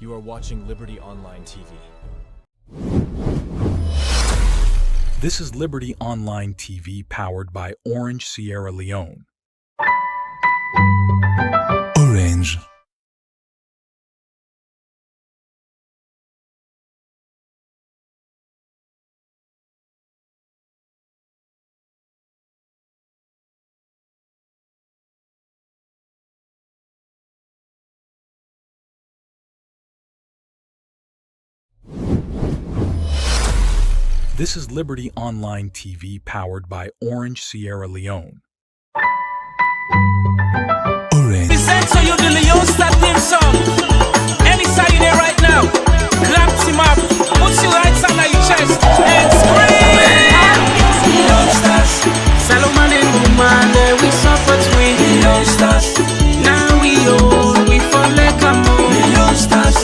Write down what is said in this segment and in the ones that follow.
You are watching Liberty Online TV. This is Liberty Online TV powered by Orange Sierra Leone. Orange. This is Liberty Online TV powered by Orange Sierra Leone. Orange. Present to you the Leone Star theme song. Any side in there right now, clap him up, put your right hand on your chest and scream. Leone Stars, Salomon and woman, we support with Leone Stars. Now we all, we fall like a moon. Leone Stars.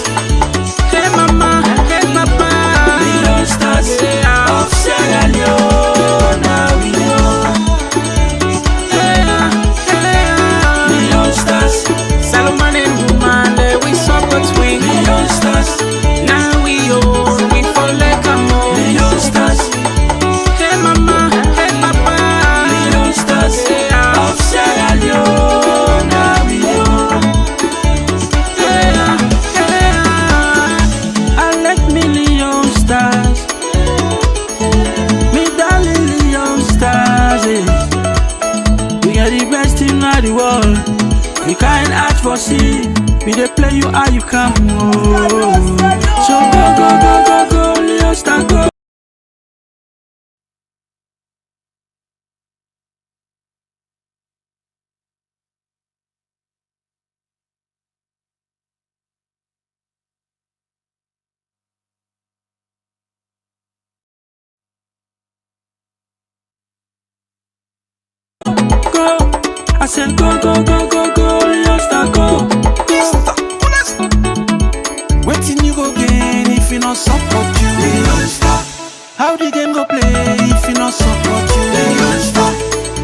Hey mama, hey papa. Leone Stars. Of Sierra Leone, now we know. Leone Stars, Salomon and woman, we support with Leone Stars. Now we all, we fall like a moon. Leone Stars. Hey mama, hey papa. Leone Stars, of Sierra Leone, now we know. I like me Leone Stars. We are the best team in the world. We can't ask for see. We dey play you how you come. So go, Leone Star go. I said go, Leone Star go. Waiting you go gain if you not support you. Leone Star. How the game go play if you not support you. Leone Star.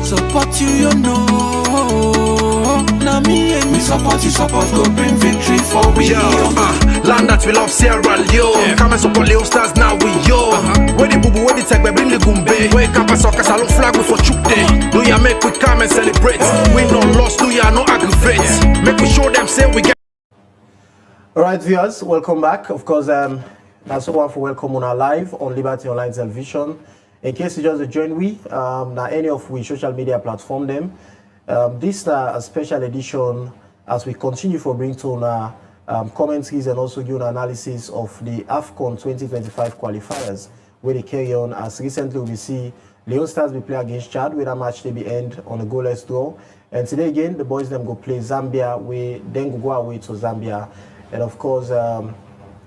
Support you, you know. Now me and me support you, go bring victory for we. Land that we love Sierra Leone. Come and support Leone Stars now we yo. Where the boo boo, where the tech, we bring the gumbe. Wake up and soccer, salon flag we for chook day. Do ya make we come and celebrate? We no lost, do ya no aggravate? Make we show them say we get. Alright viewers, welcome back. Of course, that's one for welcome on our live on Liberty Online Television. In case you just join we, now any of we social media platform them. This is a special edition as we continue for bring to commentaries and also give an analysis of the Afcon 2025 qualifiers where they carry on. As recently we see Leone Stars will play against Chad with a match they be end on a goalless draw. And today again the boys them go play Zambia, we then go away to Zambia. And of course,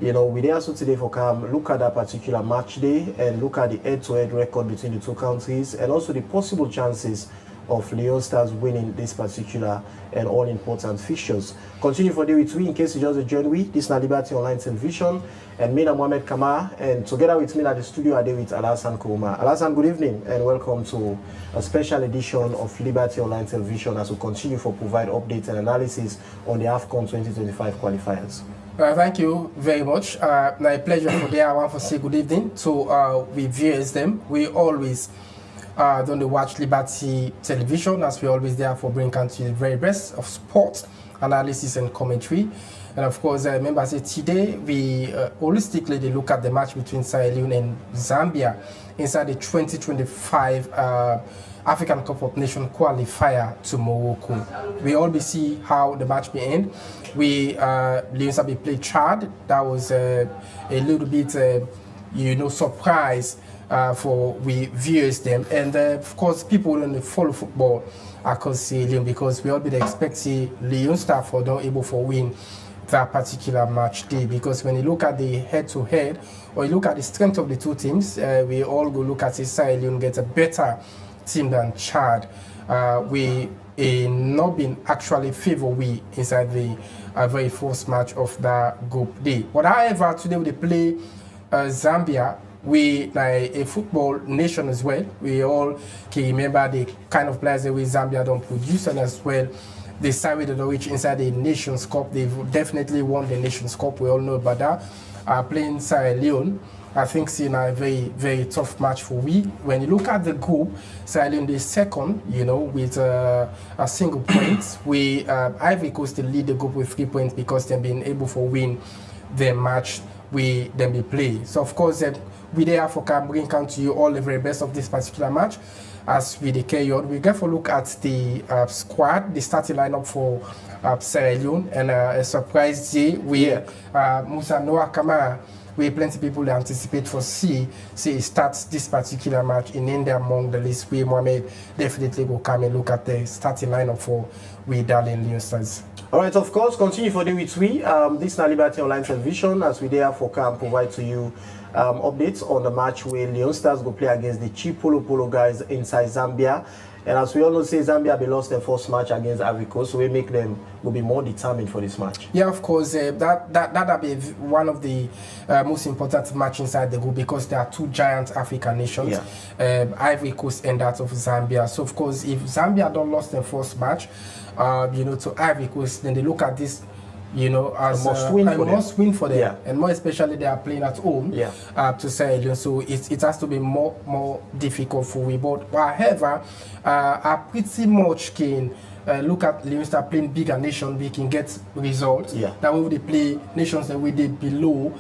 you know, we there also today for come look at that particular match day and look at the head-to-head record between the two countries and also the possible chances of Leone Stars winning this particular and all important fixtures. Continue for day with we in case you just join we. This is Liberty Online Television and me, Mohamed Kamara, and together with me at the studio I day with Alassane Kouma. Alassane, good evening and welcome to a special edition of Liberty Online Television as we continue for provide updates and analysis on the Afcon 2025 qualifiers. Thank you very much. My pleasure for day. I want to say good evening to we viewers them. We always don't watch Liberty Television as we always there for bringing country the very best of sports analysis and commentary. And of course, remember I said today we holistically they look at the match between Sierra Leone and Zambia inside the 2025 African Cup of Nations qualifier to Morocco. We always see how the match may end. We Leone Stars played Chad. That was a little bit you know surprise for we viewers them, and of course people who follow football across Sierra Leone because we all be expecting Leone Stars for not able to win that particular match day, because when you look at the head-to-head or you look at the strength of the two teams, we all go look at Sierra Leone get a better team than Chad. We not been actually favor we inside the very first match of that group day. But however, today we play Zambia. We like a football nation as well. We all can remember the kind of players that we Zambia don't produce, and as well they signed with the Norwich inside the Nations Cup. They've definitely won the Nations Cup. We all know about that. Playing Sierra Leone, I think seeing a very, very tough match for we. When you look at the group, Sierra Leone is second, you know, with a single point. We Ivory Coast they lead the group with 3 points because they've been able to win their match we play. So of course we there for bring count to you all the very best of this particular match as we carry on. We get a look at the squad, the starting lineup for Sierra Leone, and a surprise day with Musa Noah Kamara. We plenty people anticipate for see starts this particular match in India among the list. We Mohamed definitely will come and look at the starting lineup for we Darling Leone Stars. All right, of course, continue for the with we. This is Liberty Online Television as we therefore can provide to you updates on the match where Leone Stars go play against the Chipolo guys inside Zambia. And as we all know, say Zambia they lost their first match against Ivory Coast, so we make them will be more determined for this match. Yeah, of course, that'll be one of the most important match inside the group because there are two giant African nations, Ivory Coast and that of Zambia. So of course, if Zambia don't lost their first match, you know, to Ivory Coast, then they look at this, you know, as a must win for them, and more especially they are playing at home to Sierra Leone, so it has to be more difficult for we. But however, I pretty much can look at Leone Stars playing bigger nation, we can get results. That way they play nations that we did below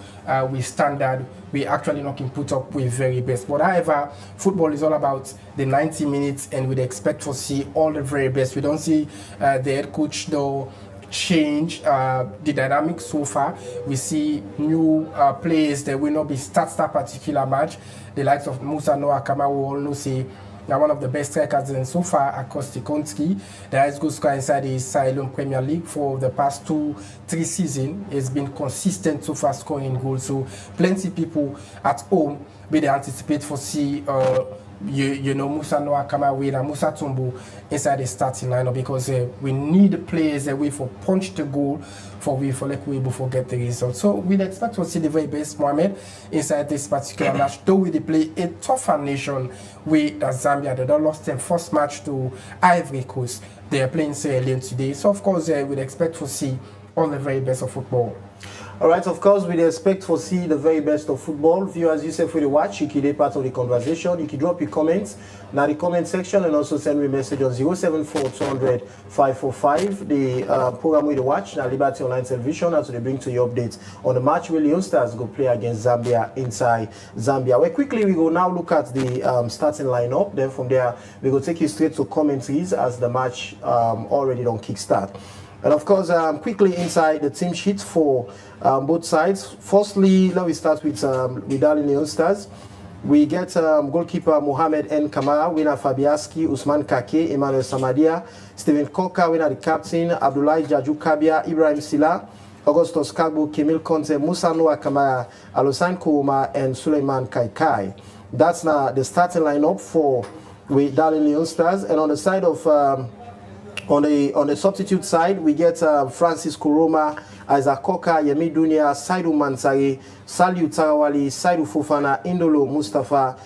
with standard, we actually not can put up with very best. But however, football is all about the 90 minutes, and we'd expect to see all the very best. We don't see the head coach though change the dynamics so far. We see new players that will not be start that particular match. The likes of Musa Noah Kamara, we all know say now one of the best strikers in so far across the country. The highest goal scorer inside the Sierra Leone Premier League for the past 2-3 seasons. Has been consistent so far scoring goals. So plenty people at home will they anticipate for see you know Musa Noah Kamara and Musa Tumbo inside the starting lineup because we need players away for punch the goal for we before get the result. So we'd expect to see the very best Mohamed inside this particular match. Though we play a tougher nation with Zambia. They don't lost their first match to Ivory Coast. They are playing Sierra Leone today. So of course we'd expect to see all the very best of football. All right, of course, we expect to see the very best of football. Viewers, you say for the watch, you can be part of the conversation. You can drop your comments in the comment section and also send me a message on 074-200-545. The program with the watch, now Liberty Online Television, as they bring to you updates on the match where Leone Stars go play against Zambia inside Zambia. Well, quickly, we go now look at the starting lineup. Then from there, we go take you straight to commentaries as the match already don't kickstart. And of course, quickly inside the team sheet for both sides. Firstly, let me start with Darling Leone Stars. We get goalkeeper Mohamed N. Kamara, winner Fabiaski, Usman Kake, Emmanuel Samadia, Stephen Koka, winner the captain, Abdullahi Jaju Kabia, Ibrahim Sila, Augustus Kagbo, Kemil Conte, Musa Noah Kamara, Alosan Kouma, and Suleiman Kaikai. That's now the starting lineup for Darling Leone Stars. And on the side of on the substitute side, we get Francis Kuroma, Isaac Koka, Yemi Dunia, Saidu Mansari, Saliu Tarawali, Saidu Fofana, Indolo Mustafa,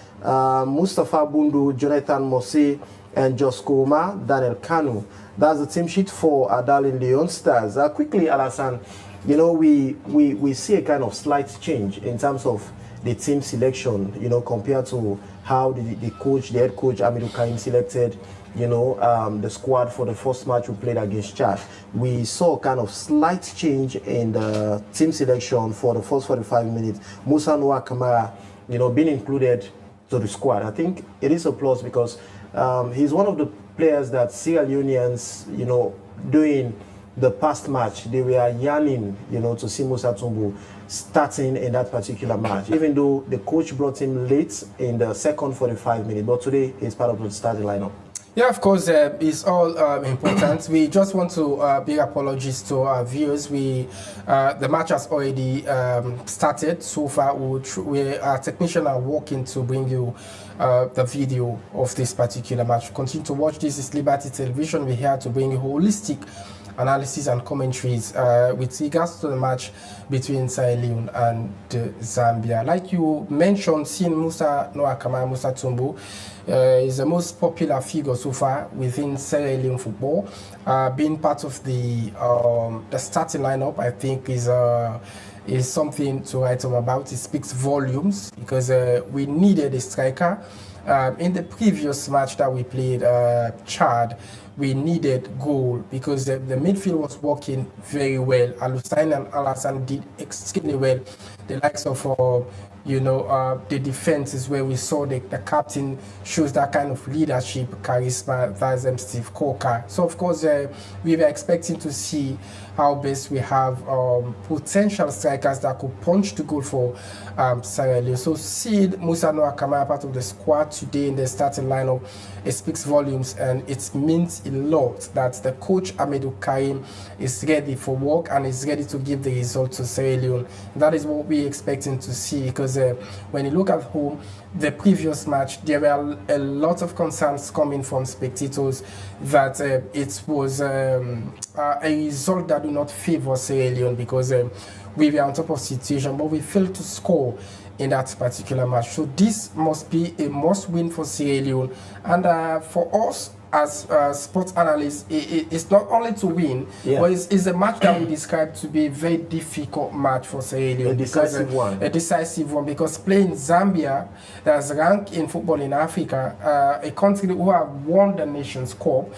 Mustafa Bundu, Jonathan Mose, and Jos Kuroma, Daniel Kanu. That's the team sheet for Darling Leone Stars. Quickly, Alassane, you know, we see a kind of slight change in terms of the team selection, you know, compared to how the head coach Amidou Karim selected, you know, the squad for the first match we played against Chad. We saw kind of slight change in the team selection for the first 45 minutes. Musa Noah Kamara, you know, being included to the squad. I think it is a plus because he's one of the players that Sierra Leoneans, you know, doing the past match, they were yearning, you know, to see Musa Tumbo starting in that particular match, even though the coach brought him late in the second 45 minutes. But today, he's part of the starting lineup. Yeah, of course, it's all important. We just want to big apologies to our viewers. The match has already started so far. Our technician are working to bring you the video of this particular match. Continue to watch. This is Liberty Television. We're here to bring you holistic analysis and commentaries with regards to the match between Sierra Leone and Zambia. Like you mentioned, seeing Musa Noakama, Musa Tumbo, is the most popular figure so far within Sierra Leone football. Being part of the starting lineup, I think, is something to write home about. It speaks volumes because we needed a striker. In the previous match that we played, Chad, we needed goal because the midfield was working very well. Alusain and Alassane did extremely well. The likes of the defense is where we saw the captain shows that kind of leadership, charisma. That's Steve Coker. So of course we were expecting to see how best we have potential strikers that could punch the goal for Sierra Leone. So seeing Musa Noakama part of the squad today in the starting lineup, it speaks volumes, and it means a lot that the coach Amadou Karim is ready for work and is ready to give the result to Sierra Leone. That is what we're expecting to see, because when you look at home, the previous match, there were a lot of concerns coming from spectators that it was a result that do not favor Sierra Leone, because we were on top of situation, but we failed to score in that particular match. So this must be a must win for Sierra Leone, and for us as sports analysts, it's not only to win, but it's a match that we describe to be a very difficult match for Sierra Leone. A decisive one, because playing Zambia, that's ranked in football in Africa, a country who have won the Nations Cup,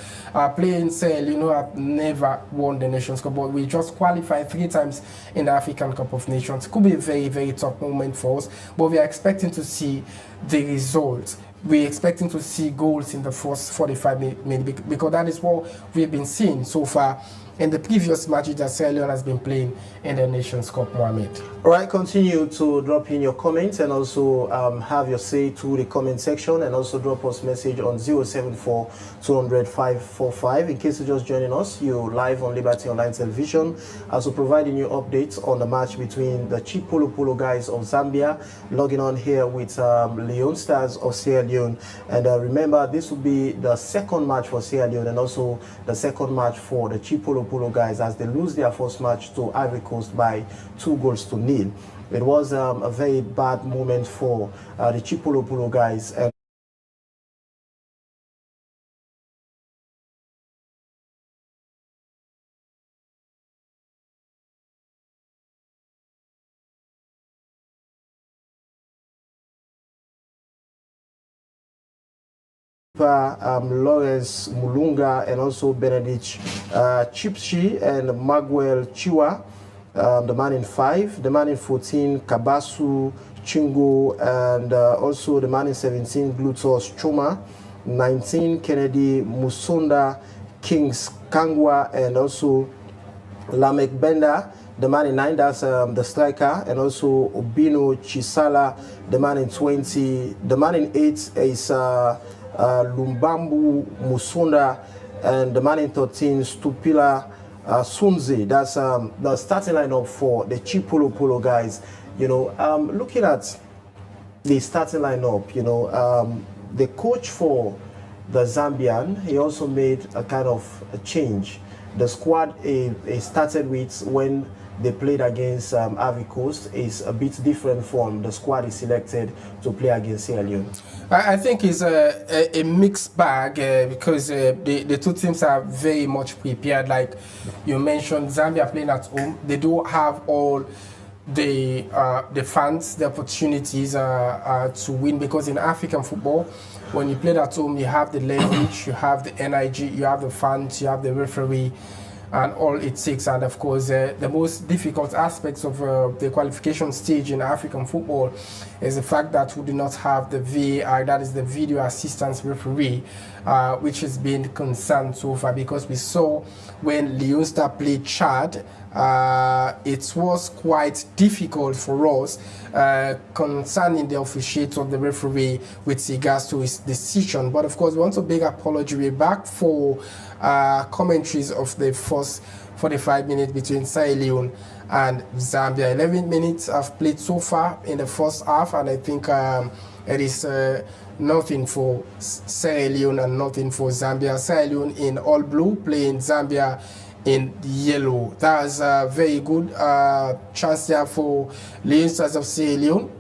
playing Sierra Leone, who have never won the Nations Cup, but we just qualified 3 times in the African Cup of Nations. It could be a very, very tough moment for us, but we are expecting to see the results. We're expecting to see goals in the first 45 minutes, because that is what we've been seeing so far in the previous matches that Sierra Leone has been playing in the Nations Cup, Mohamed. All right, continue to drop in your comments and also have your say to the comment section, and also drop us message on 074 200 545. In case you're just joining us, you're live on Liberty Online Television, also providing you updates on the match between the Chipolo Polo guys of Zambia, logging on here with Leone Stars of Sierra Leone. And remember, this will be the second match for Sierra Leone and also the second match for the Chipolo Polo guys, as they lose their first match to Ivory Coast by 2-0. It was a very bad moment for the Chipolo Polo guys. And Lawrence Mulunga and also Benedict Chipchi and Maguel Chiwa, the man in 5, the man in 14 Kabasu Chingo, and also the man in 17 Glutos Chuma, 19 Kennedy Musonda Kings Kangwa, and also Lamek Benda, the man in 9, that's the striker, and also Obino Chisala, the man in 20. The man in 8 is Lumbambu Musonda, and the man in 13 Stupila Sunzi. That's the starting lineup for the Chipolo Polo guys. Looking at the starting lineup, the coach for the Zambian, he also made a kind of a change. The squad he started with when they played against Ivory Coast is a bit different from the squad he selected to play against Sierra Leone. I think it's a mixed bag because the two teams are very much prepared. Like you mentioned, Zambia playing at home. They do have all the fans, the opportunities to win, because in African football, when you play at home, you have the leverage, you have the energy, you have the fans, you have the referee, and all it takes. And of course, the most difficult aspects of the qualification stage in African football is the fact that we do not have the VAR, that is the video assistance referee, which has been concerned so far, because we saw when Leone Star played Chad, it was quite difficult for us concerning the officiate of the referee with regards to his decision. But of course, we want to big apology. We're back for commentaries of the first 45 minutes between Sierra Leone and Zambia. 11 minutes have played so far in the first half, and I think it is nothing for Sierra Leone and nothing for Zambia. Sierra Leone in all blue, playing Zambia in yellow. That's a very good chance there for Leone Stars of Sierra Leone.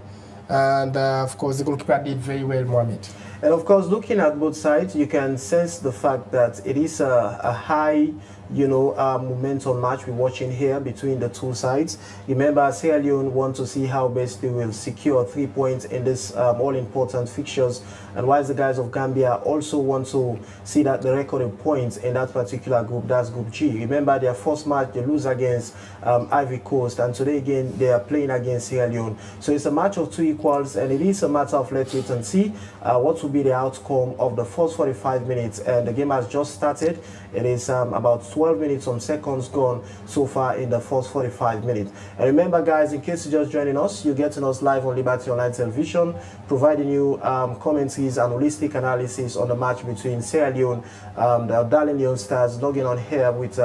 And of course, the goalkeeper did very well, Mohamed. And of course, looking at both sides, you can sense the fact that it is a high, momentum match we're watching here between the two sides. Remember, Sierra Leone want to see how best they will secure 3 points in this all-important fixtures, and whilst the guys of Gambia also want to see that the recorded points in that particular group, that's Group G. Remember, their first match, they lose against Ivory Coast, and today again, they are playing against Sierra Leone. So it's a match of two equals, and it is a matter of let's wait and see what will be the outcome of the first 45 minutes. And the game has just started. It is about 12 minutes, some seconds gone so far in the first 45 minutes. And remember, guys, in case you're just joining us, you're getting us live on Liberty Online Television, providing you commentaries and holistic analysis on the match between Sierra Leone, the darling Leone Stars, logging on here with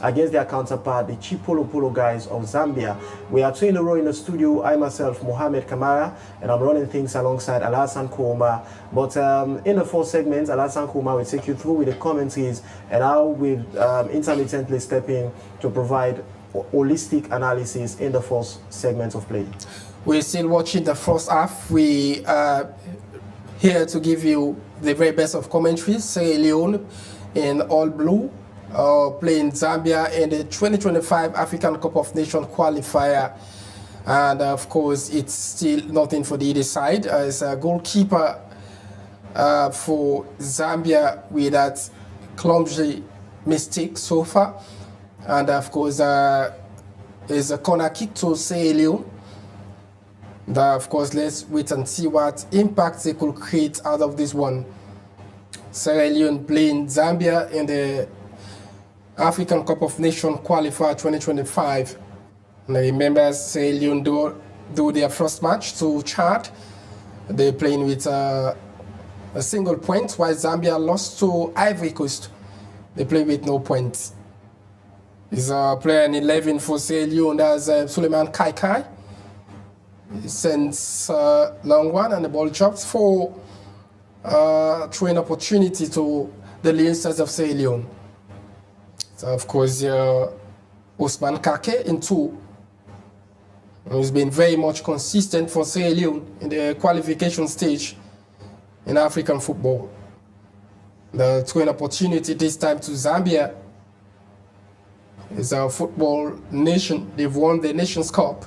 against their counterpart, the Chipolo Polo guys of Zambia. We are 2 in a row in the studio. I myself, Mohamed Kamara, and I'm running things alongside Alassane Kouma. But in the first segment, Alassane Kouma will take you through with the commentaries, and I will intermittently step in to provide holistic analysis in the first segment of play. We're still watching the first half. We are here to give you the very best of commentaries. Sierra Leone in all blue, playing Zambia in the 2025 African Cup of Nations qualifier. And of course, it's still nothing for the other side. As a goalkeeper for Zambia with that clumsy mistake so far. And of course, is a corner kick to Sierra Leone. Of course, let's wait and see what impact they could create out of this one. Sierra Leone playing Zambia in the African Cup of Nations qualifier 2025. And I remember Sierra Leone do their first match to Chad. They're playing with a single point, while Zambia lost to Ivory Coast. They play with no points. He's a player in 11 for Sierra Leone, that's Suleiman Kaikai. He sends long one and the ball drops for throwing opportunity to the Leone Stars of Sierra Leone. So of course, Osman Kake in 2. He's been very much consistent for Sierra Leone in the qualification stage in African football. The throwing opportunity this time to Zambia. Is a football nation. They've won the Nations Cup.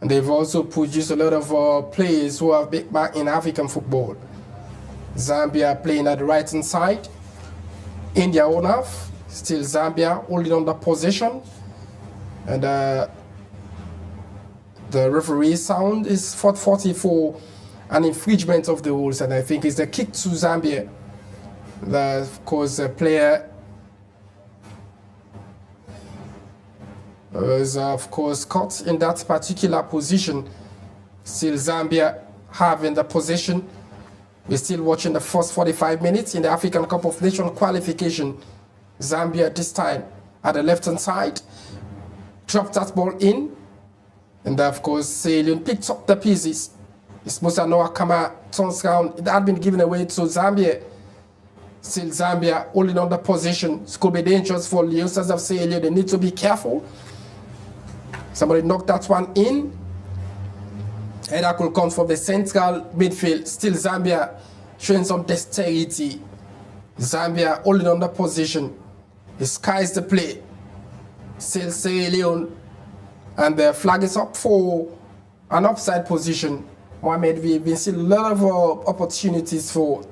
And they've also produced a lot of players who have big back in African football. Zambia playing at the right-hand side. In their own half. Still Zambia holding on the possession. And the referee sound is 440 for an infringement of the rules. And I think it's the kick to Zambia. Of course, the player is of course caught in that particular position. Still Zambia having the possession. We're still watching the first 45 minutes in the African Cup of Nations qualification. Zambia this time at the left-hand side. Dropped that ball in. And of course, Sierra Leone picked up the pieces. It's Musa Noah Kama turns around. It had been given away to Zambia. Still Zambia holding on the position. It could be dangerous for Leone Stars of Sierra Leone. They need to be careful. Somebody knocked that one in. And that could come from the central midfield. Still Zambia showing some dexterity. Zambia holding on the position. It skies the play. Still Sierra Leone. And the flag is up for an offside position. Mohamed, we've been seeing a lot of opportunities for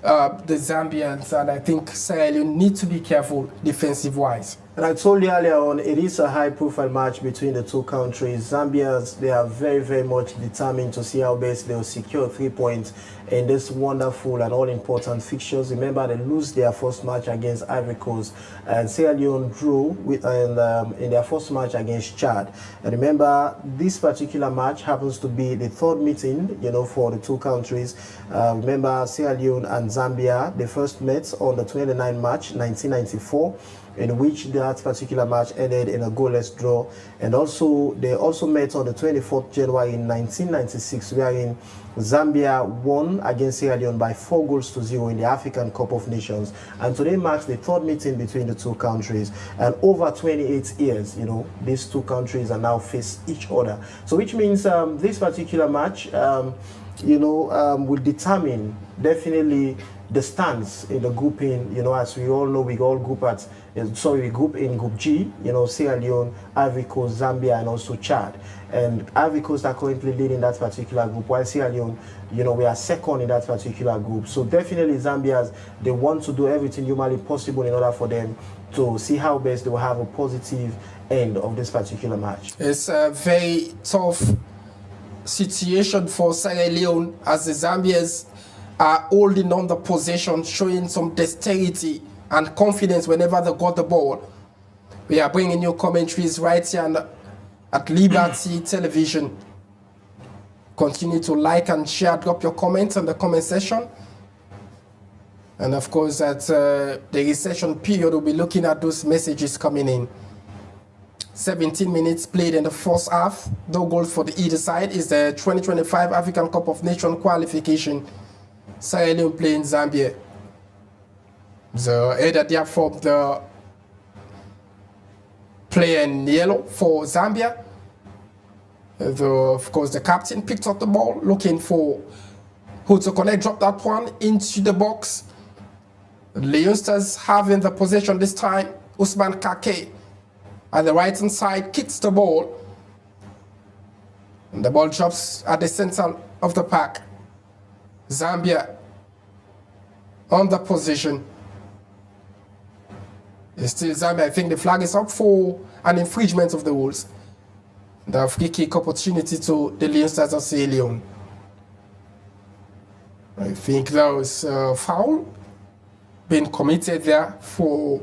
the Zambians, and I think Sierra Leone need to be careful defensive-wise. And I told you earlier on, it is a high-profile match between the two countries. Zambians, they are very, very much determined to see how best they will secure 3 points in this wonderful and all-important fixtures. Remember, they lose their first match against Ivory Coast, and Sierra Leone drew with, in their first match against Chad. And remember, this particular match happens to be the third meeting, for the two countries. Remember, Sierra Leone and Zambia, they first met on the 29th March 1994. In which that particular match ended in a goalless draw, and also they also met on the 24th January in 1996, wherein Zambia won against Sierra Leone by 4-0 in the African Cup of Nations, and today marks the third meeting between the two countries. And over 28 years, you know, these two countries are now face each other. So which means this particular match, you know, will determine definitely the stance in the grouping. You know, as we all know, we all group at we group in Group G. You know, Sierra Leone, Ivory Coast, Zambia, and also Chad. And Ivory Coast are currently leading that particular group, while Sierra Leone, you know, we are second in that particular group. So definitely Zambians, they want to do everything humanly possible in order for them to see how best they will have a positive end of this particular match. It's a very tough situation for Sierra Leone, as the Zambians are holding on the possession, showing some dexterity and confidence whenever they got the ball. We are bringing you commentaries right here at Liberty Television. Continue to like and share, drop your comments in the comment section. And of course, at the recession period, we'll be looking at those messages coming in. 17 minutes played in the first half. No goals for the either side. Is the 2025 African Cup of Nations qualification. Sierra Leone playing Zambia. The header there from the player in yellow for Zambia. Of course, the captain picked up the ball, looking for who to connect, drop that one into the box. The youngsters having the possession this time. Usman Kake at the right hand side kicks the ball. And the ball drops at the center of the park. Zambia on the position. It's still Zambia. I think the flag is up for an infringement of the rules. The free kick opportunity to the youngsters of Sierra Leone. I think that was a foul being committed there for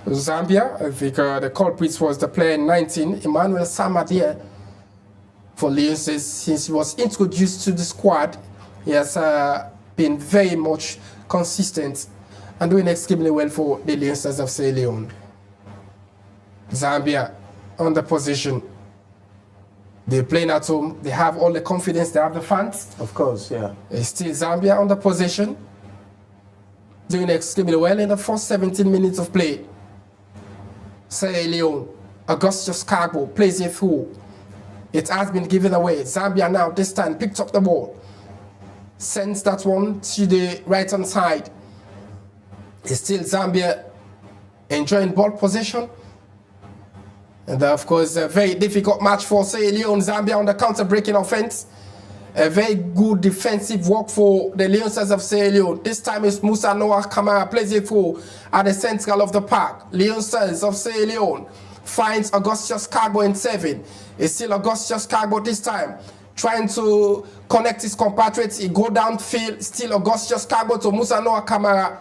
Zambia. I think the culprit was the player 19, Emmanuel Samadia, for Leones. Since he was introduced to the squad, he has been very much consistent and doing extremely well for the Leones of Sierra Leone. Zambia on the position. They're playing at home. They have all the confidence. They have the fans. Of course, yeah. It's still Zambia on the position. Doing extremely well in the first 17 minutes of play. Sierra Leone, Augustus Cargo plays it through. It has been given away. Zambia now, this time, picked up the ball. Sends that one to the right-hand side. It's still Zambia enjoying ball possession. And of course, a very difficult match for Sierra Leone. Zambia on the counter-breaking offense. A very good defensive work for the Leones of Sierra Leone. This time it's Musa Noah Kamara plays it through at the central of the park. Leones of Sierra Leone finds Augustus Cargo in 7. It's still Augustus Cargo this time, trying to connect his compatriots. He go downfield, still Augustus Cargo to Musa Noah Kamara.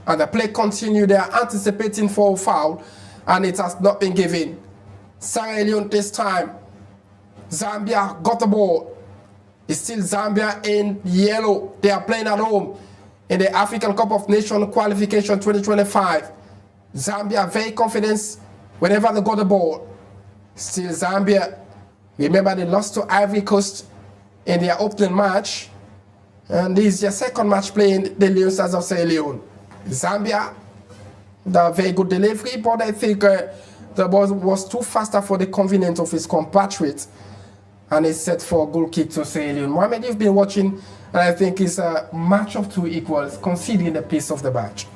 And the play continued. They are anticipating for a foul, and it has not been given. Sierra Leone this time. Zambia got the ball. It's still Zambia in yellow. They are playing at home in the African Cup of Nations qualification 2025. Zambia very confident whenever they got the ball. Still Zambia. Remember, they lost to Ivory Coast in their opening match. And this is their second match playing the Leones of Sierra Leone. Zambia, the very good delivery, but I think the ball was too faster for the convenience of his compatriots. And it's set for a goal kick to Sierra Leone. Mohamed, you've been watching, and I think it's a match of two equals, considering the pace of the match.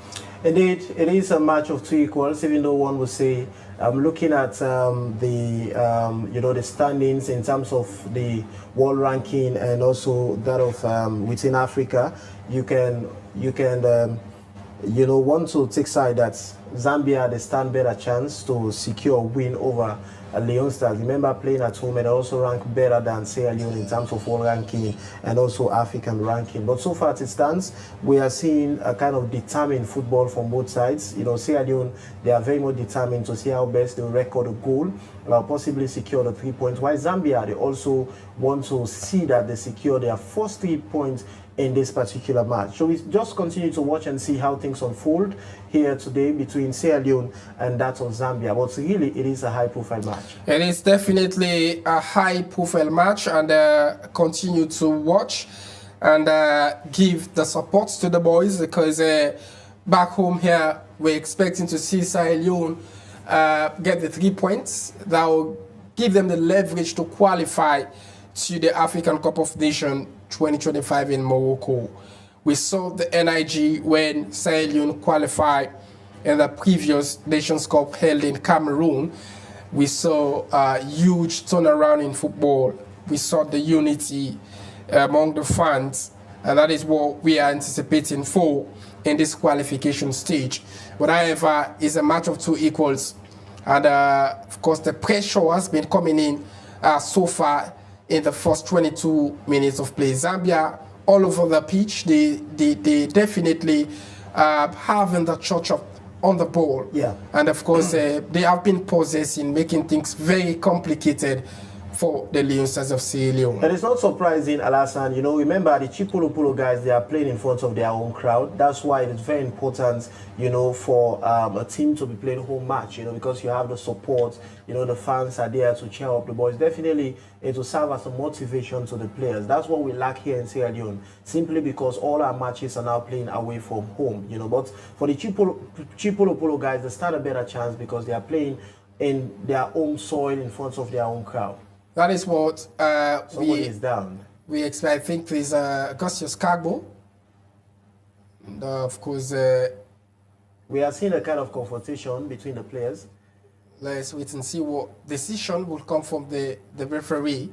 Indeed, it is a match of two equals, even though one would say, looking at the standings in terms of the world ranking and also that of within Africa, you can want to take side that Zambia, they stand better chance to secure a win over Leone Stars. Remember, playing at home, and also rank better than Sierra Leone in terms of world ranking and also African ranking. But so far as it stands, we are seeing a kind of determined football from both sides. You know, Sierra Leone, they are very much determined to see how best they will record a goal, possibly secure the 3 points. While Zambia, they also want to see that they secure their first 3 points in this particular match. So we just continue to watch and see how things unfold here today between Sierra Leone and that of Zambia. But really, it is a high-profile match. match. It is definitely a high-profile match, and continue to watch and give the support to the boys, because back home here we're expecting to see Leone get the 3 points that will give them the leverage to qualify to the African Cup of Nations 2025 in Morocco. We saw the NIG when Leone qualified in the previous Nations Cup held in Cameroon. We saw a huge turnaround in football. We saw the unity among the fans, and that is what we are anticipating for in this qualification stage. But however, it's a match of two equals, and of course the pressure has been coming in so far in the first 22 minutes of play. Zambia all over the pitch, they definitely having the touch up on the ball. Yeah. And of course, they have been possessing, making things very complicated for the Lions of Sierra Leone. And it's not surprising, Alassane, you know, remember the Chipolo guys, they are playing in front of their own crowd. That's why it's very important, you know, for a team to be playing home match, you know, because you have the support, you know, the fans are there to cheer up the boys. Definitely, it will serve as a motivation to the players. That's what we lack here in Sierra Leone, simply because all our matches are now playing away from home, you know. But for the Chipolo guys, they stand a better chance because they are playing in their own soil in front of their own crowd. That is what Somebody is down. we expect. I think there's Augustus Carbo. And, of course, We are seeing a kind of confrontation between the players. let's wait and see what decision will come from the referee.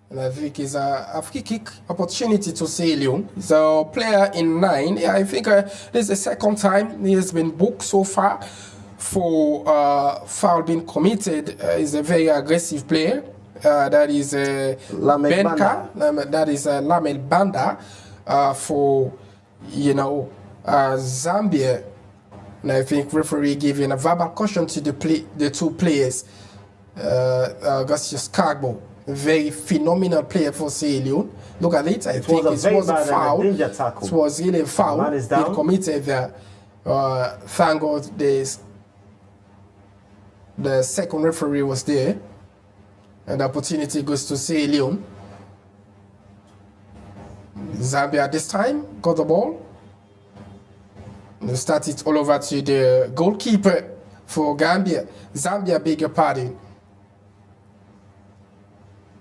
And I think it's a free kick opportunity to Sierra Leone. He's a player in 9. I think this is the second time he has been booked so far for foul being committed. He's a very aggressive player. That is Lamel Benka. That is Lamel Banda for, you know, Zambia. And I think referee giving a verbal caution to the two players. Augustus Carbo, a very phenomenal player for Sierra Leone. Look at it. I think it was a foul. It was really a foul being committed there. Thank God the second referee was there. And the opportunity goes to Sierra Leone. Zambia this time got the ball. They start it all over to the goalkeeper for Gambia. Zambia, beg your pardon.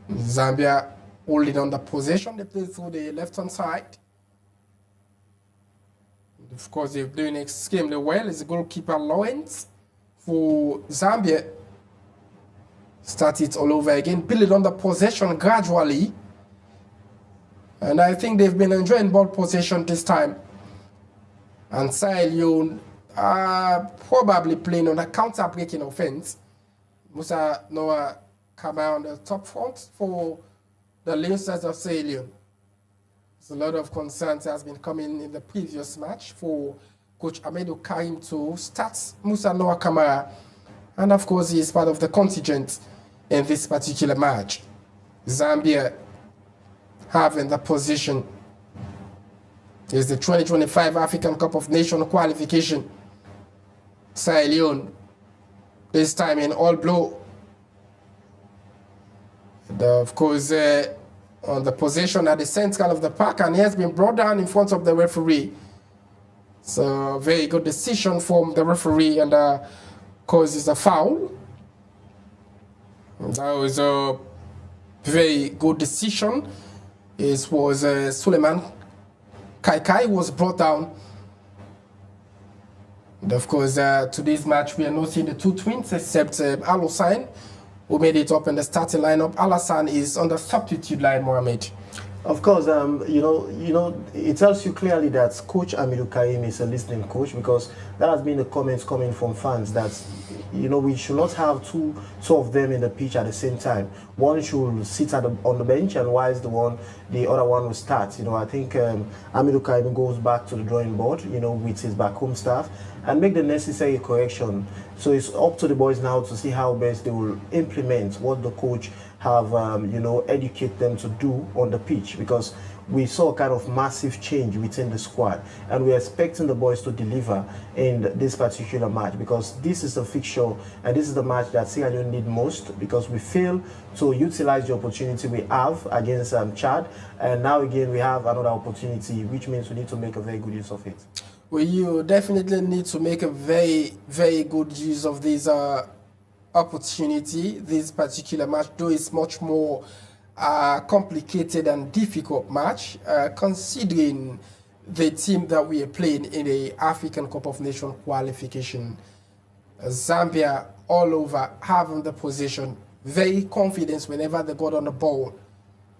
Zambia holding on the possession. They play through the left-hand side. Of course, they're doing extremely well. It's the goalkeeper Lawrence for Zambia. Start it all over again. Build on the possession gradually. And I think they've been enjoying ball possession this time. And Sierra Leone are probably playing on a counter-breaking offense. Musa Noah come out on the top front for the Lions of Sierra Leone. There's a lot of concerns has been coming in the previous match for Coach Amadou Karim to start Musa Noah Kamara. And of course, he is part of the contingent in this particular match. Zambia having the position is the 2025 African Cup of Nations qualification. Sierra Leone, this time in all blue. And of course, on the position at the center of the park, and he has been brought down in front of the referee. So, very good decision from the referee, and causes a foul. That was a very good decision. It was Suleiman Kaikai was brought down. And of course, today's match, we are not seeing the two twins except Alassane, who made it up in the starting lineup. Alassane is on the substitute line, Mohamed. Of course, you know, it tells you clearly that Coach Amadou Karim is a listening coach, because that has been the comments coming from fans that, you know, we should not have two of them in the pitch at the same time. One should sit on the bench, and whilst the other one will start. You know, I think Amadou Karim goes back to the drawing board, you know, with his back home staff, and make the necessary correction. So it's up to the boys now to see how best they will implement what the coach have, you know, educate them to do on the pitch. Because we saw kind of massive change within the squad, and we're expecting the boys to deliver in this particular match, because this is the fixture and this is the match that Sierra Leone need most, because we fail to utilize the opportunity we have against Chad, and now again we have another opportunity, which means we need to make a very good use of it. Well, you definitely need to make a very, very good use of this opportunity. This particular match, though, is much more complicated and difficult match, considering the team that we are playing in the African Cup of Nations qualification. Zambia all over having the possession, very confident whenever they got on the ball.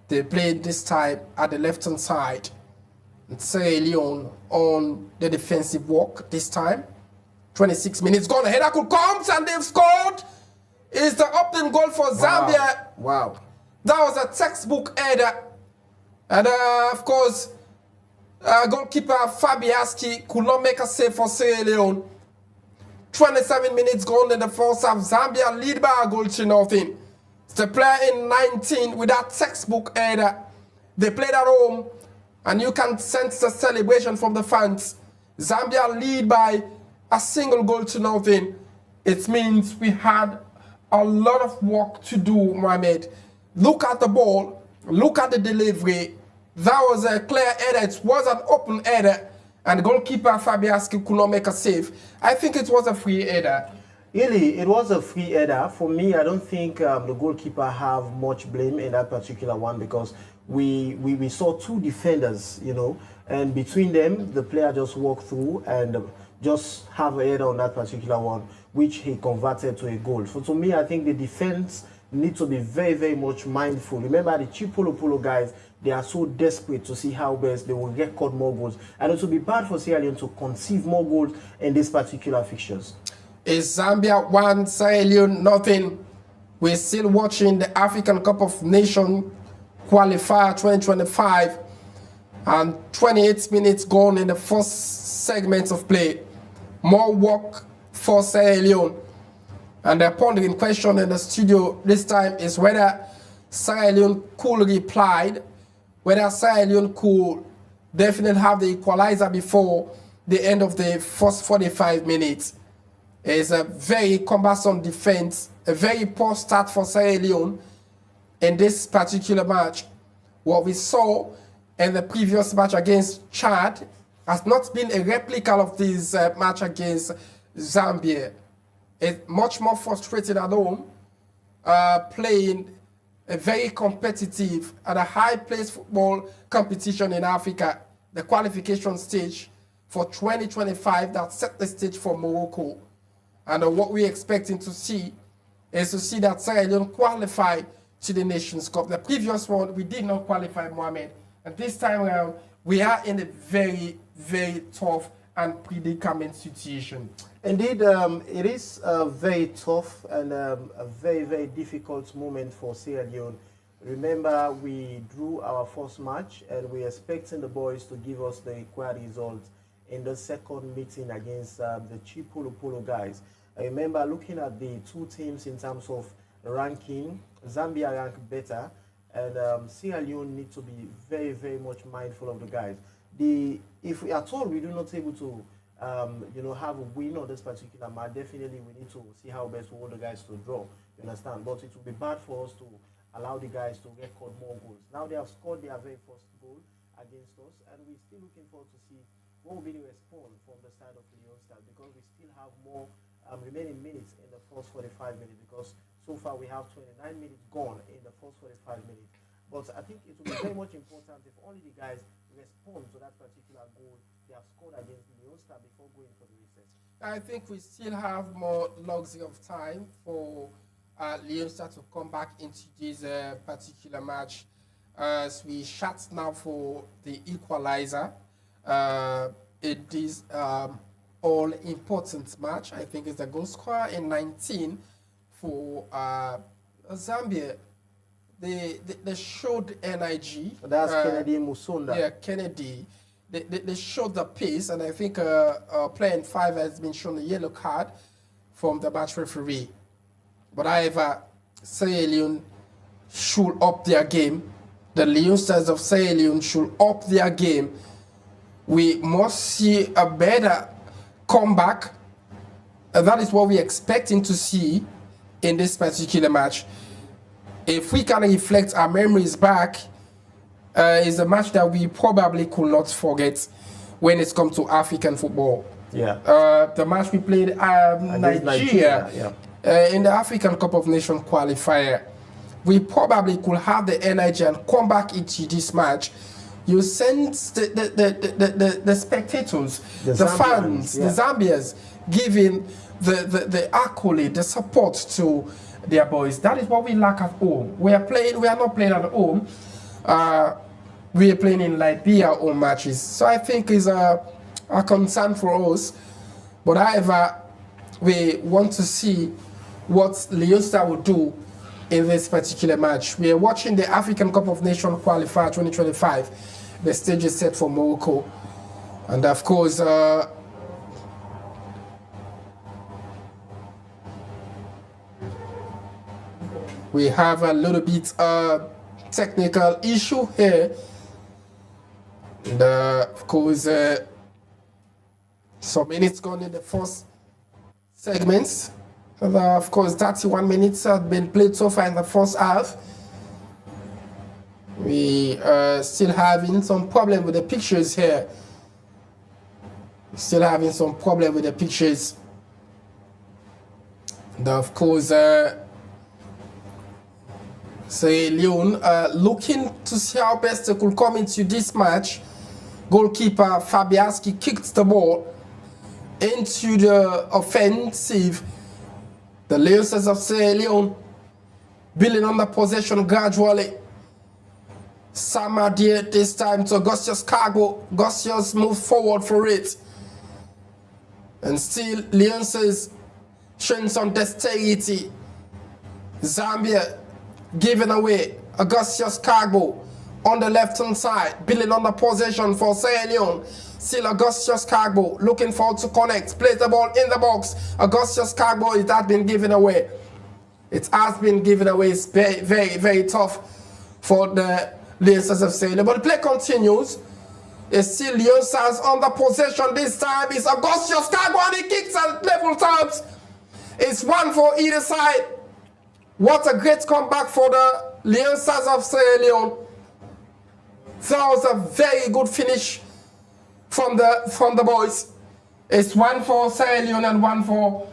They played this time at the left-hand side. Sierra Leone on the defensive work this time. 26 minutes gone. A header could come and they've scored. It's the opening goal for Zambia. Wow. That was a textbook header. And of course, goalkeeper Fabiaski could not make a save for Sierra Leone. 27 minutes gone in the first half. Zambia lead by a goal to nothing. It's the player in 19 with that textbook header. They played at home, and you can sense the celebration from the fans. Zambia lead by a single goal to nothing. It means we had a lot of work to do, Mohamed. Look at the ball. Look at the delivery. That was a clear header. It was an open header, and goalkeeper Fabiaski could not make a save. I think it was a free header. Really, it was a free header. For me, I don't think the goalkeeper have much blame in that particular one, because we saw two defenders, you know, and between them, the player just walked through and just have a header on that particular one, which he converted to a goal. So to me, I think the defense need to be very, very much mindful. Remember, the Chipolo guys, they are so desperate to see how best they will record more goals. And it will be bad for Sierra Leone to conceive more goals in these particular fixtures. Is Zambia 1, Sierra Leone nothing? We're still watching the African Cup of Nations qualifier 2025, and 28 minutes gone in the first segment of play. More work for Sierra Leone. And the pondering question in the studio this time is whether Sierra Leone could reply, whether Sierra Leone could definitely have the equalizer before the end of the first 45 minutes. It's a very cumbersome defense, a very poor start for Sierra Leone in this particular match. What we saw in the previous match against Chad has not been a replica of this match against Zambia. It's much more frustrating at home, playing a very competitive and a high-paced football competition in Africa, the qualification stage for 2025 that set the stage for Morocco. And what we're expecting to see is to see that Sierra Leone qualify to the Nations Cup. The previous one, we did not qualify, Mohamed. And this time around, we are in a very, very tough and predicament situation. Indeed, it is very tough and a very, very difficult moment for Sierra Leone. Remember, we drew our first match, and we're expecting the boys to give us the required results in the second meeting against the Chipolo guys. I remember looking at the two teams in terms of ranking. Zambia ranked better, and Sierra Leone need to be very, very much mindful of the guys. If we at all we do not able to have a win on this particular match, definitely we need to see how best we want the guys to draw. You understand? But it will be bad for us to allow the guys to record more goals. Now they have scored their very first goal against us, and we're still looking forward to see what will be the response from the side of Leone Stars, because we still have more remaining minutes in the first 45 minutes, because so far we have 29 minutes gone in the first 45 minutes. But I think it will be very much important if only the guys respond to that particular goal they have scored against Leone Stars before going for the recess. I think we still have more luxury of time for Leone Stars to come back into this particular match, as we chat now for the equalizer. It is all-important match. I think it's the goal scorer in 19 for Zambia. They showed energy. That's Kennedy Musonda. Yeah, Kennedy. They showed the pace, and I think player in 5 has been shown a yellow card from the match referee. But however, Sierra Leone should up their game the Leone Stars of Sierra Leone should up their game. We must see a better comeback. That is what we're expecting to see in this particular match. If we can reflect our memories back, is a match that we probably could not forget when it comes to African football. Yeah. The match we played Nigeria in the African Cup of Nations qualifier. We probably could have the energy and come back into this match. You sense the spectators, the fans, the Zambians giving the accolade, the support to their boys. That is what we lack at home. We are not playing at home. We are playing in Liberia home matches. So I think it's a concern for us. But however, we want to see what Leone Stars will do in this particular match. We are watching the African Cup of Nations qualifier 2025. The stage is set for Morocco. And of course, we have a little bit technical issue here. And of course, some minutes gone in the first segments. And, of course, 31 minutes have been played so far in the first half. We are still having some problem with the pictures here. Still having some problem with the pictures. And of course, Sierra Leone looking to see how best they could come into this match. Goalkeeper Fabianski kicked the ball into the offensive. The Leone Stars of Sierra Leone building on the possession gradually. Samadia this time to Augustus Cargo. Augustus moved forward for it. And still Leone Stars showing some dexterity. Zambia giving away. Augustus Cargo on the left hand side, building on the possession for Sierra Leone. Still Augustus Cargo looking forward to connect. Place the ball in the box. Augustus Cargo, it has been given away. It has been given away. It's very, very, very tough for the Leone Stars of Sierra Leone. But the play continues. It's still Leone Stars on the possession. This time it's Augustus Cargo and he kicks at level times. It's one for either side. What a great comeback for the Leone Stars of Sierra Leone. That was a very good finish from the boys. It's one for Sierra Leone and one for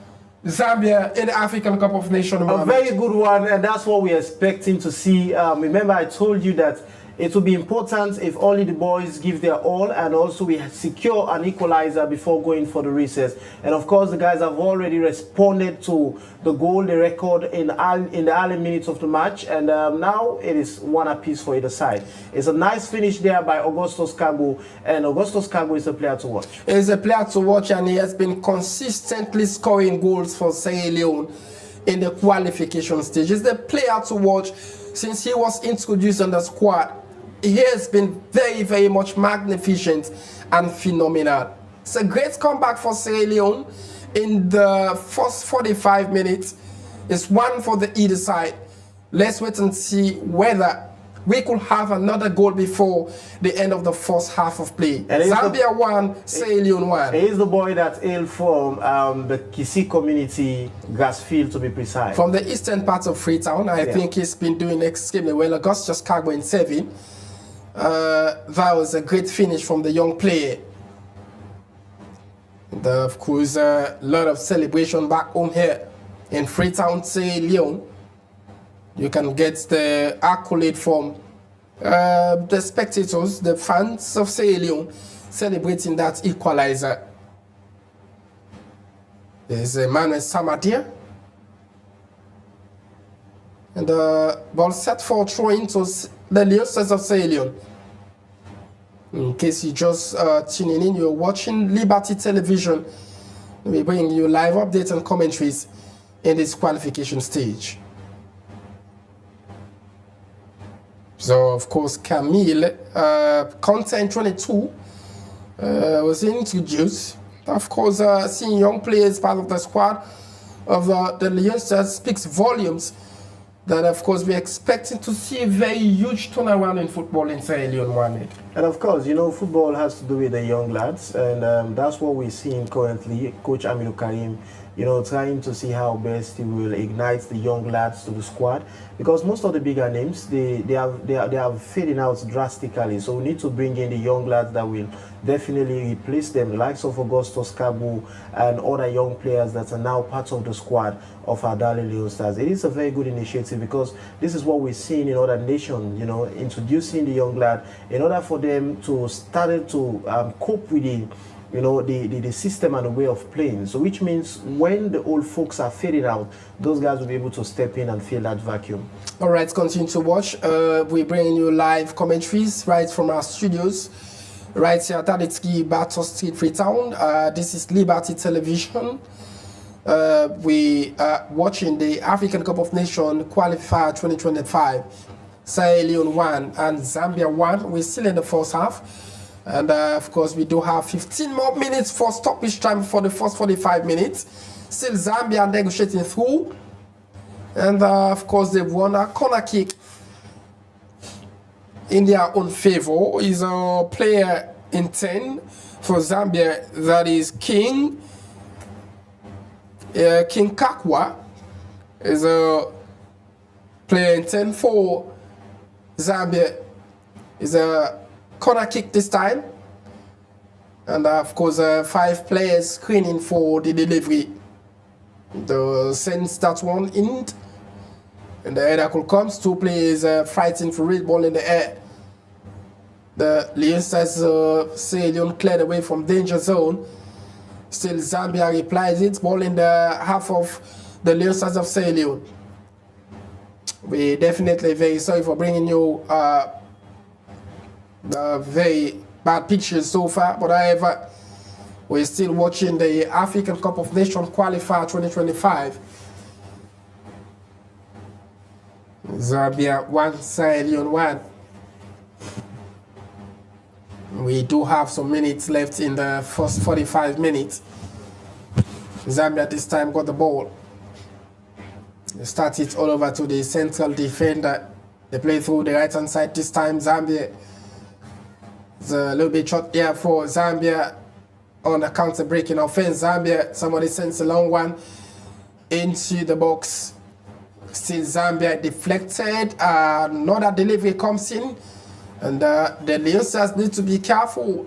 Zambia in the African Cup of Nations. A very good one, and that's what we're expecting to see. Remember, I told you that it will be important if only the boys give their all, and also we secure an equalizer before going for the recess. And of course, the guys have already responded to the goal they record in the early minutes of the match, and now it is one apiece for either side. It's a nice finish there by Augustus Cargo, and Augustus Cargo is a player to watch. He's a player to watch, and he has been consistently scoring goals for Sierra Leone in the qualification stage. He's the player to watch since he was introduced on the squad. He has been very, very much magnificent and phenomenal. It's a great comeback for Sierra Leone in the first 45 minutes. It's one for the either side. Let's wait and see whether we could have another goal before the end of the first half of play. Zambia won, Sierra Leone won. He is the boy that hailed from the Kisi community, Grassfield to be precise. From the eastern part of Freetown. I think he's been doing extremely well. Augustus Cargo in 7. That was a great finish from the young player. And of course, a lot of celebration back home here in Freetown, Sierra Leone. You can get the accolade from the spectators, the fans of Sierra Leone, celebrating that equalizer. There's Emmanuel Samadia. And the ball set for throw-in to the Leone Stars of Sierra Leone. In case you're just tuning in, you're watching Liberty Television. We bring you live updates and commentaries in this qualification stage. So, of course, Camille, Content 22, was introduced. Of course, seeing young players part of the squad of the Leone Stars speaks volumes that of course we're expecting to see a very huge turnaround in football in Sierra Leone one day. And of course, you know, football has to do with the young lads, and that's what we're seeing currently. Coach Aminu Karim, you know, trying to see how best he will ignite the young lads to the squad, because most of the bigger names they are fading out drastically. So we need to bring in the young lads that will definitely replace them, the likes of Augustus Kabu and other young players that are now part of the squad of our darling Leone Stars. It is a very good initiative, because this is what we're seeing in other nations, you know, introducing the young lad in order for them to start to cope with the, you know, the system and the way of playing. So which means when the old folks are fading out, those guys will be able to step in and fill that vacuum. All right, continue to watch. We bring you live commentaries right from our studios, right here at Adetski Battle Street, Freetown. This is Liberty Television. We are watching the African Cup of Nations Qualifier 2025. Sierra Leone 1 and Zambia 1. We're still in the first half. And of course, we do have 15 more minutes for stoppage time for the first 45 minutes. Still Zambia negotiating through. And of course, they've won a corner kick in their own favor. Is a player in 10 for Zambia, that is King Kakwa. Is a player in 10 for Zambia. Is a corner kick this time, and of course 5 players screening for the delivery. The sends that one in, and the header could comes. 2 players fighting for it, ball in the air. The Leone Stars Sierra Leone cleared away from danger zone. Still Zambia replies it, ball in the half of the Leone Stars of Sierra Leone. We're definitely very sorry for bringing you very bad pictures so far, but however, we're still watching the African Cup of Nations Qualifier 2025. Zambia 1, Sierra Leone 1. We do have some minutes left in the first 45 minutes. Zambia this time got the ball. They start it all over to the central defender. They play through the right hand side this time. Zambia. It's a little bit short here for Zambia on a counter-breaking offense. Zambia, somebody sends a long one into the box. Still Zambia deflected. Another delivery comes in. And the Leone Stars need to be careful.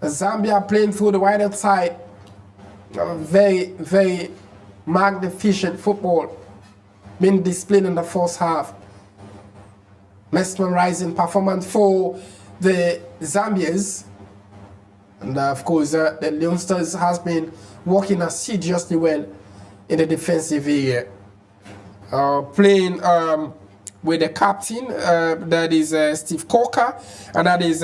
Zambia playing through the right hand side. Very, very magnificent football being displayed in the first half. Mesmerizing performance for the Zambians, and of course the Leone Stars has been working assiduously well in the defensive area, playing with the captain, that is Steve Corker, and that is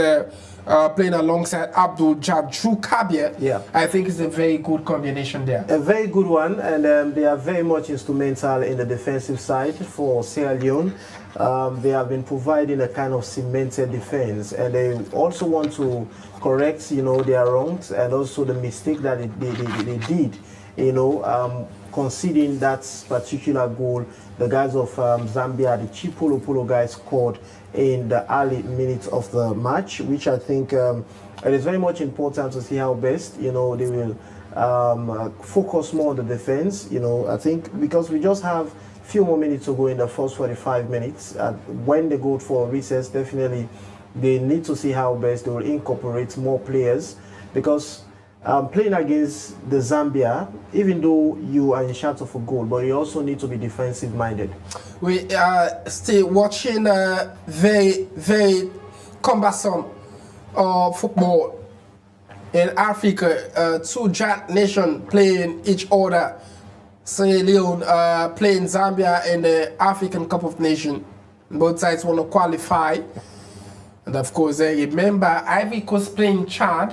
playing alongside Abdul Jabju Kabir. Yeah, I think it's a very good combination there. A very good one, and they are very much instrumental in the defensive side for Sierra Leone. They have been providing a kind of cemented defense, and they also want to correct, you know, their wrongs and also the mistake that they did, you know, conceding that particular goal. The guys of Zambia, the Chipolo guys, scored in the early minutes of the match, which I think it is very much important to see how best, you know, they will focus more on the defense. You know, I think because we just have few more minutes to go in the first 45 minutes. When they go for recess, definitely they need to see how best they will incorporate more players, because playing against the Zambia, even though you are in short of a goal, but you also need to be defensive minded. We are still watching very, very cumbersome football in Africa. 2 giant nations playing each other. Sierra Leone playing Zambia in the African Cup of Nations. Both sides want to qualify. And of course, remember, Ivory Coast playing Chad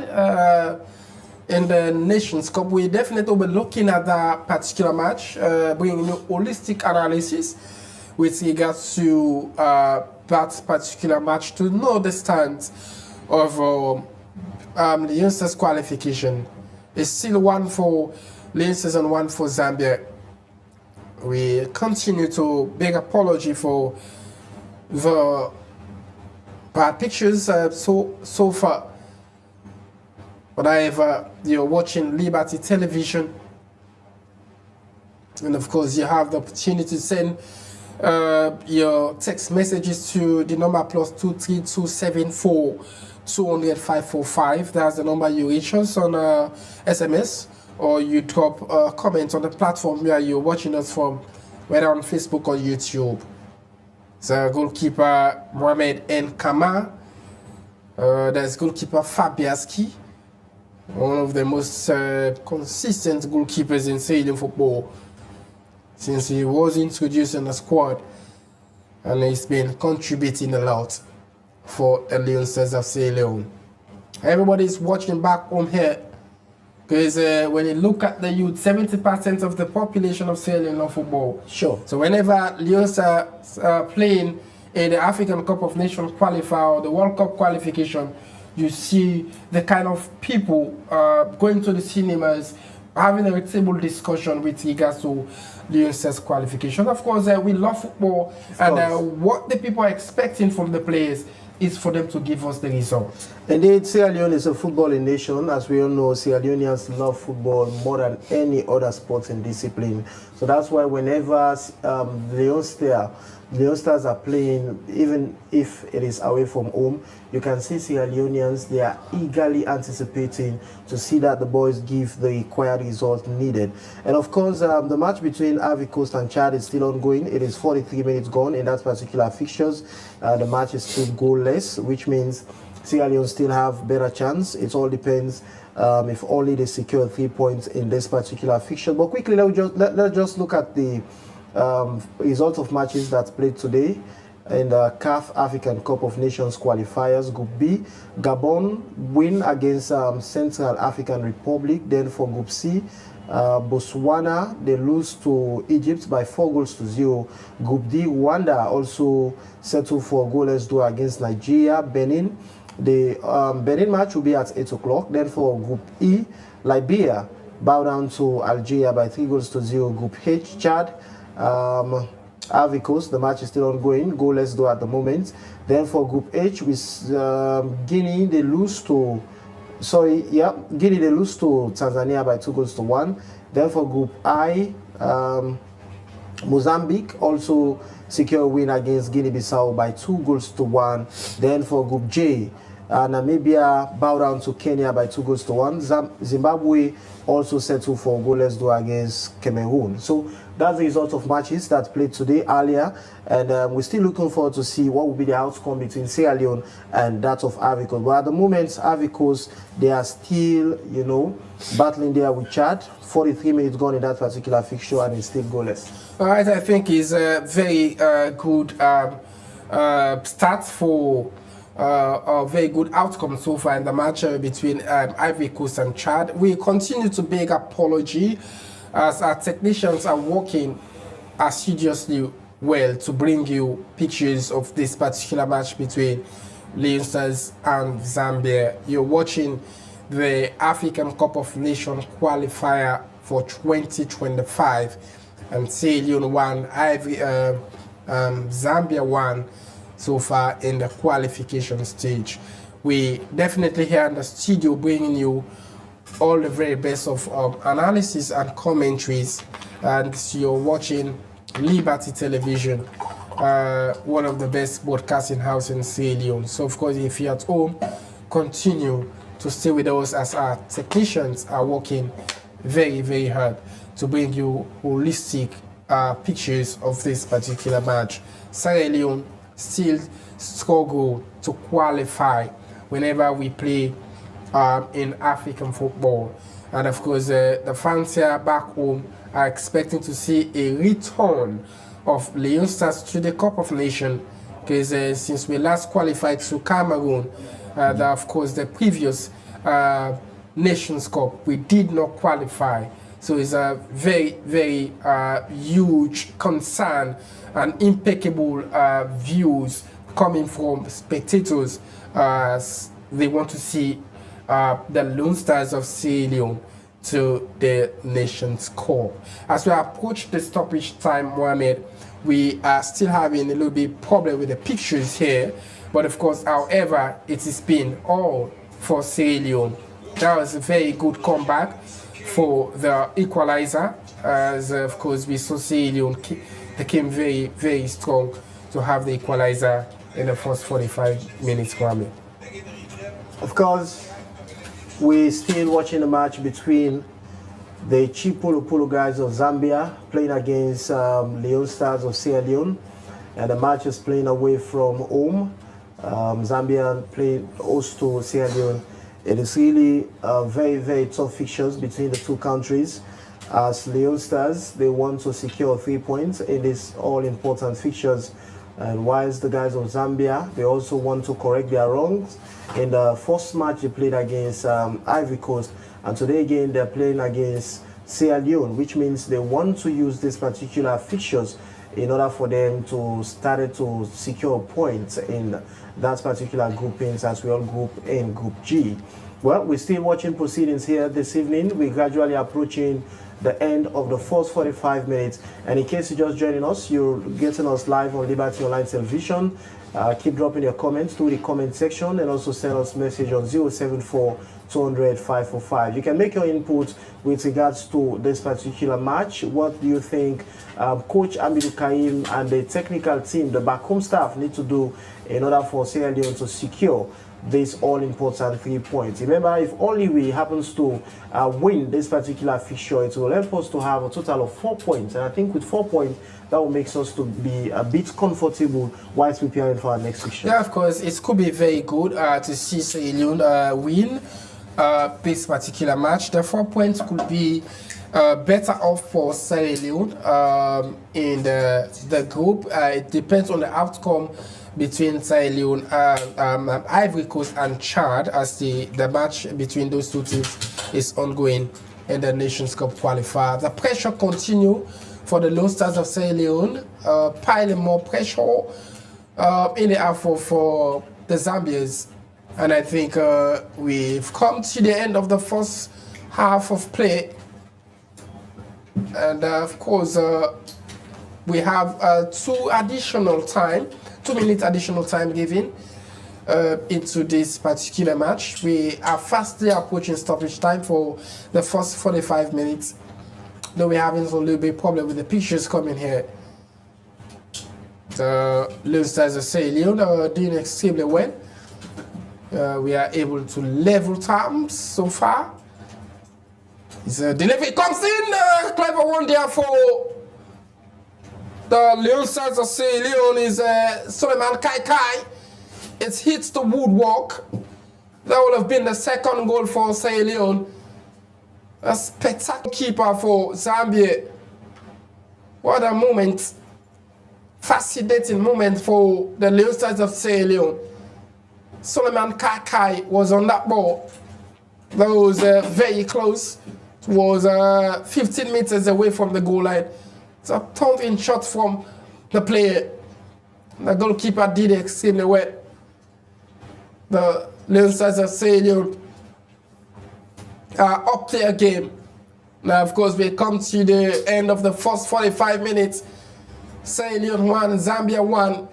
in the Nations Cup. We definitely will be looking at that particular match, bringing a holistic analysis with regards to that particular match to know the stance of the Leone Stars qualification. It's still 1 for Leone Stars and 1 for Zambia. we continue to beg apology for the bad pictures so far. But however, you're watching Liberty Television, and of course you have the opportunity to send your text messages to the number +23274 200 545. That's the number you reach us on SMS, or you drop a comment on the platform where you're watching us from, whether on Facebook or YouTube. The goalkeeper Mohamed N. Kama, there's goalkeeper Fabiaski, one of the most consistent goalkeepers in Sierra Leone football since he was introduced in the squad, and he's been contributing a lot for the Leone Stars of Sierra Leone. Everybody's watching back home here, because when you look at the youth, 70% of the population of Sierra Leone love football. Sure. So whenever Leone Stars are playing in the African Cup of Nations qualifier or the World Cup qualification, you see the kind of people going to the cinemas, having a table discussion with regards to Leone Stars qualification. Of course, we love football, and what the people are expecting from the players is for them to give us the result. Indeed, Sierra Leone is a footballing nation. As we all know, Sierra Leoneans love football more than any other sporting discipline. So that's why whenever Leone Stars are playing, even if it is away from home, you can see Sierra Leoneans, they are eagerly anticipating to see that the boys give the required result needed. And of course, the match between Ivory Coast and Chad is still ongoing. It is 43 minutes gone in that particular fixtures. The match is still goalless, which means Sierra Leone still have better chance. It all depends if only they secure 3 points in this particular fixture. But quickly, let's just look at the results of matches that played today in the CAF African Cup of Nations qualifiers. Group B, Gabon win against Central African Republic. Then for Group C, Botswana, they lose to Egypt by 4-0. Group D, Rwanda also settled for a goalless draw against Nigeria. Benin, the Benin match will be at 8 o'clock. Then for Group E, Liberia bow down to Algeria by 3-0. Group H, Chad, Ivory Coast, the match is still ongoing, goalless though at the moment. Then for Group H, with Guinea, they lose to Tanzania by 2-1. Then for Group I, Mozambique also secure a win against Guinea-Bissau by 2-1. Then for Group J, Namibia bow down to Kenya by 2-1. Zimbabwe also settled for a goalless draw against Cameroon. So that's the result of matches that played today earlier, and we're still looking forward to see what will be the outcome between Sierra Leone and that of Ivory Coast. But at the moment, Ivory Coast, they are still, battling there with Chad. 43 minutes gone in that particular fixture, and it's still goalless. All right, I think it's a very good start for a very good outcome so far in the match between Ivory Coast and Chad. We continue to beg apology as our technicians are working assiduously well to bring you pictures of this particular match between Leone Stars and Zambia. You're watching the African Cup of Nations qualifier for 2025, and Sierra Leone won, Zambia won so far in the qualification stage. We definitely here in the studio bringing you all the very best of analysis and commentaries, and you're watching Liberty Television, one of the best broadcasting house in Sierra Leone. So of course, if you're at home, continue to stay with us as our technicians are working very, very hard to bring you holistic pictures of this particular match. Sierra Leone still struggle to qualify whenever we play in African football, and of course the fans here back home are expecting to see a return of Leone Stars to the Cup of Nations, because since we last qualified to Cameroon, of course the previous Nations Cup, we did not qualify. So it's a very, very huge concern and impeccable views coming from spectators as they want to see the Leone Stars of Sierra Leone to the nation's core. As we approach the stoppage time, Mohamed, we are still having a little bit problem with the pictures here, but of course, however, it has been all for Sierra Leone. That was a very good comeback for the equalizer, as of course we saw Sierra Leone they came very, very strong to have the equalizer in the first 45 minutes, Kwame. Of course, we're still watching the match between the Chipolopolo guys of Zambia playing against Leone Stars of Sierra Leone, and the match is playing away from home. Zambia playing host to Sierra Leone. It is really very, very tough fixtures between the two countries. As Leone Stars, they want to secure 3 points in these all-important fixtures. And whilst the guys of Zambia, they also want to correct their wrongs. In the first match, they played against Ivory Coast. And today again, they're playing against Sierra Leone, which means they want to use these particular fixtures in order for them to start to secure points in that particular groupings, as we all group in Group G. Well, we're still watching proceedings here this evening. We're gradually approaching the end of the first 45 minutes. And in case you're just joining us, you're getting us live on Liberty Online Television. Keep dropping your comments through the comment section, and also send us message on 074 200 545. You can make your input with regards to this particular match. What do you think Coach Amidu Kaim and the technical team, the back home staff, need to do in order for Sierra Leone to secure this all-important 3 points? Remember, if only we happens to win this particular fixture, it will help us to have a total of 4 points. And I think with 4 points, that will make us to be a bit comfortable whilst preparing for our next fixture. Yeah, of course, it could be very good to see Sierra Leone win this particular match. The 4 points could be better off for Sierra Leone in the group. It depends on the outcome between Sierra Leone, Ivory Coast and Chad, as the match between those two teams is ongoing in the Nations Cup qualifier. The pressure continue for the Lone Stars of Sierra Leone, piling more pressure in the effort for the Zambians. And I think we've come to the end of the first half of play. And of course, we have 2 minutes additional time given into this particular match. We are fastly approaching stoppage time for the first 45 minutes. Though we're having a little bit problem with the pictures coming here. The Leone Stars of Sierra Leone are doing extremely well. We are able to level terms so far. The delivery comes in, clever one there for the Leone Stars of Sierra Leone is Suleiman Kai. It hits the woodwork. That would have been the second goal for Sierra Leone. A spectacular keeper for Zambia. What a moment. Fascinating moment for the Leone Stars of Sierra Leone. Suleiman Kai was on that ball. That was very close. It was 15 meters away from the goal line. It's a thumping shot from the player. The goalkeeper did extremely well. The Leone Stars of Sierra Leone are up their game. Now, of course, we come to the end of the first 45 minutes. Sierra Leone 1, Zambia 1.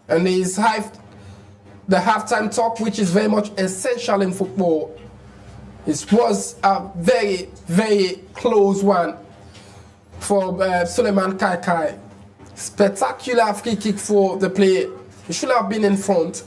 And there's the halftime talk, which is very much essential in football. It was a very, very close one for Suleiman Kai. Spectacular free kick for the player. He should have been in front.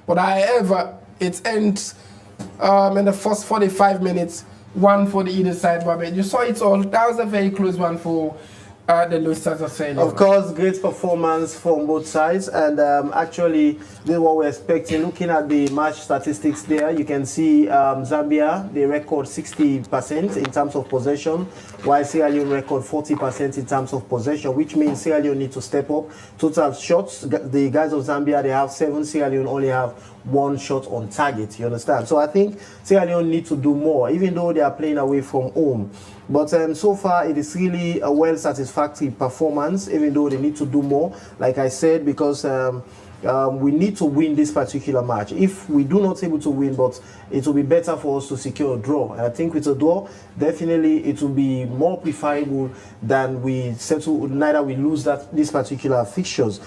But however, it ends in the first 45 minutes, one for the either side. But you saw it all. That was a very close one for the Leone Stars of Sierra Leone. Of course, great performance from both sides, and actually, this is what we're expecting. Looking at the match statistics there, you can see Zambia, they record 60% in terms of possession, while Sierra Leone record 40% in terms of possession, which means Sierra Leone need to step up. Total shots, the guys of Zambia, they have 7, Sierra Leone only have 1 shot on target, you understand? So I think Sierra Leone need to do more, even though they are playing away from home. But so far, it is really a well-satisfactory performance, even though they need to do more, like I said, because we need to win this particular match. If we do not able to win, but it will be better for us to secure a draw. And I think with a draw, definitely it will be more preferable than we settle, neither we lose these particular fixtures.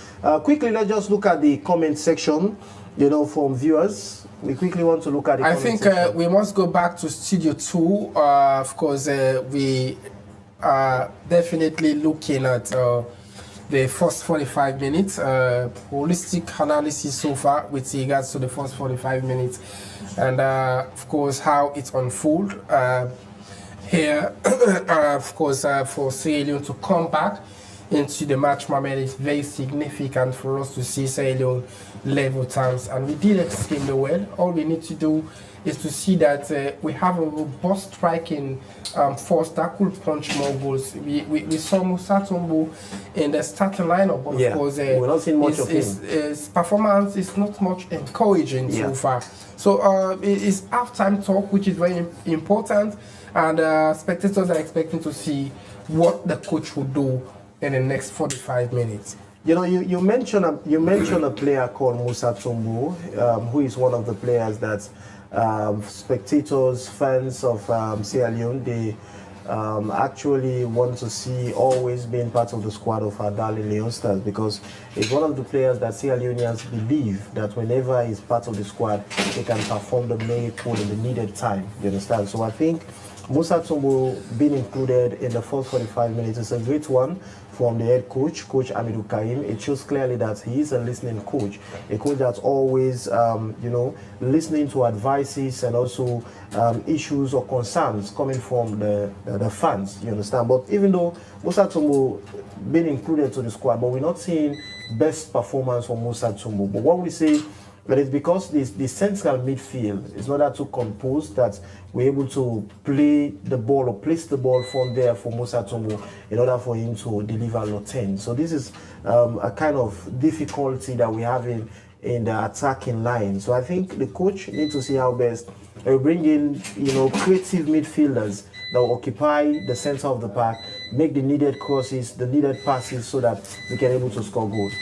Quickly, let's just look at the comment section, from viewers. We quickly want to look at the I comment think section. we must go back to Studio 2. Of course, we are definitely looking at the first 45 minutes, holistic analysis so far with regards to the first 45 minutes, and of course how it unfolds. Here, of course, for Sierra Leone to come back into the match moment is very significant for us to see Sierra Leone level terms, and we did extremely well. All we need to do is to see that we have a robust striking force that could punch more goals. We saw Musa Tombo in the starting lineup, but of course, we're not seeing much of him. His performance is not much encouraging so far. So it's halftime talk, which is very important, and spectators are expecting to see what the coach will do in the next 45 minutes. You mentioned a player called Musa Tombo, who is one of the players that spectators, fans of Sierra Leone, they actually want to see always being part of the squad of our darling Leone Stars, because it's one of the players that Sierra Leoneans believe that whenever he's part of the squad, he can perform the miracle in the needed time. You understand? So I think Musa Tombo being included in the first 45 minutes is a great one from the head coach, Coach Amidou Karim. It shows clearly that he is a listening coach, a coach that's always, listening to advices and also issues or concerns coming from the fans, you understand? But even though Musa Tombo being included to the squad, but we're not seeing best performance from Musa Tombo. But what we say, but it's because the central midfield is not that too composed that we're able to play the ball or place the ball from there for Musa Tombo in order for him to deliver lot 10. So this is a kind of difficulty that we have in the attacking line. So I think the coach needs to see how best bring in creative midfielders that will occupy the center of the park, make the needed crosses, the needed passes, so that we can able to score goals.